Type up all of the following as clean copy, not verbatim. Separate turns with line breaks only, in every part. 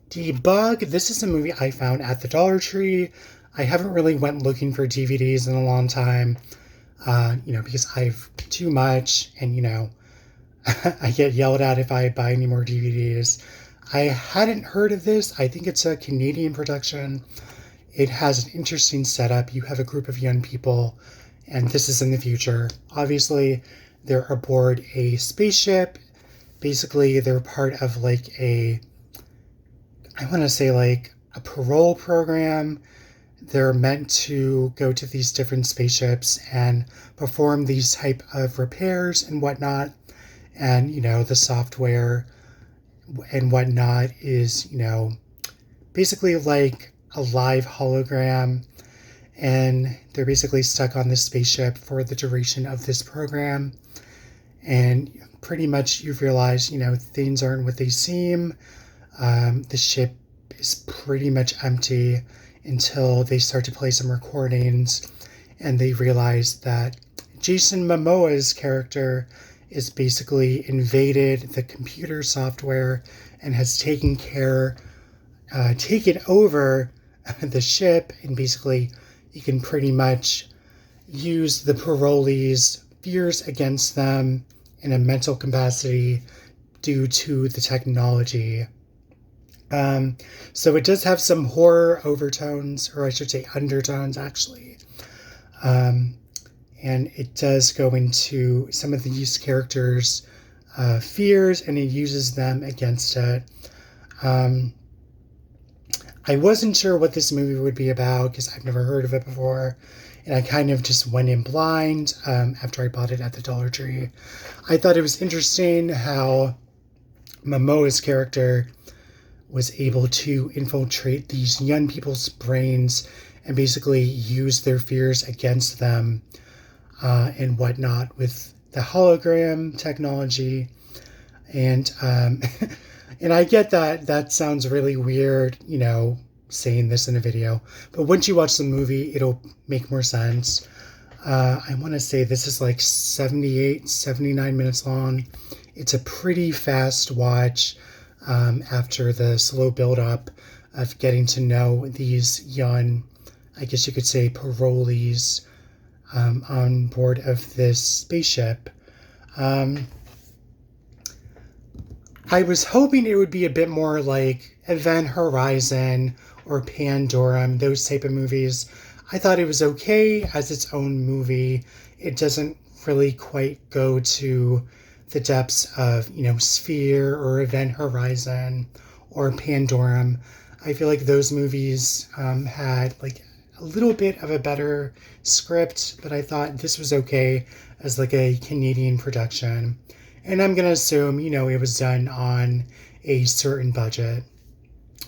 DeBug, this is a movie I found at the Dollar Tree. I haven't really went looking for DVDs in a long time, because I've too much and, I get yelled at if I buy any more DVDs. I hadn't heard of this. I think it's a Canadian production. It has an interesting setup. You have a group of young people, and this is in the future. Obviously, they're aboard a spaceship. Basically, they're part of I want to say like a parole program. They're meant to go to these different spaceships and perform these type of repairs and whatnot. And, the software and whatnot is, basically like a live hologram. And they're basically stuck on this spaceship for the duration of this program. And pretty much you've realized, things aren't what they seem. The ship is pretty much empty until they start to play some recordings and they realize that Jason Momoa's character is basically invaded the computer software and has taken over the ship, and basically you can pretty much use the parolees' fears against them in a mental capacity due to the technology. So it does have some horror overtones, or I should say undertones, actually. And it does go into some of these characters' fears, and it uses them against it. I wasn't sure what this movie would be about because I've never heard of it before. And I kind of just went in blind after I bought it at the Dollar Tree. I thought it was interesting how Momoa's character was able to infiltrate these young people's brains and basically use their fears against them and whatnot with the hologram technology. And and I get that sounds really weird, saying this in a video. But once you watch the movie, it'll make more sense. I want to say this is like 79 minutes long. It's a pretty fast watch. After the slow build-up of getting to know these young, I guess you could say, parolees on board of this spaceship. I was hoping it would be a bit more like Event Horizon or Pandorum, those type of movies. I thought it was okay as its own movie. It doesn't really quite go to the depths of, Sphere or Event Horizon or Pandorum. I feel like those movies had like a little bit of a better script, but I thought this was okay as like a Canadian production. And I'm going to assume, it was done on a certain budget.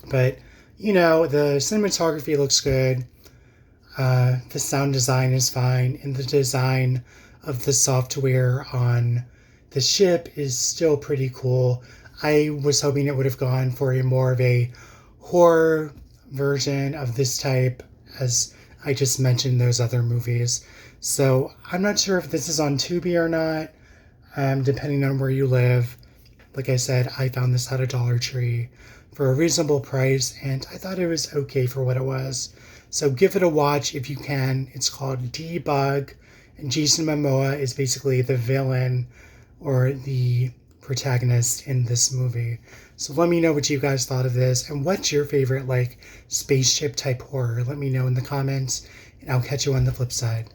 But, the cinematography looks good. The sound design is fine. And the design of the software on the ship is still pretty cool. I was hoping it would have gone for more of a horror version of this type, as I just mentioned those other movies. So I'm not sure if this is on Tubi or not, depending on where you live. Like I said, I found this at a Dollar Tree for a reasonable price, and I thought it was okay for what it was. So give it a watch if you can. It's called DeBug, and Jason Momoa is basically the villain or the protagonist in this movie. So let me know what you guys thought of this, and what's your favorite spaceship type horror. Let me know in the comments, and I'll catch you on the flip side.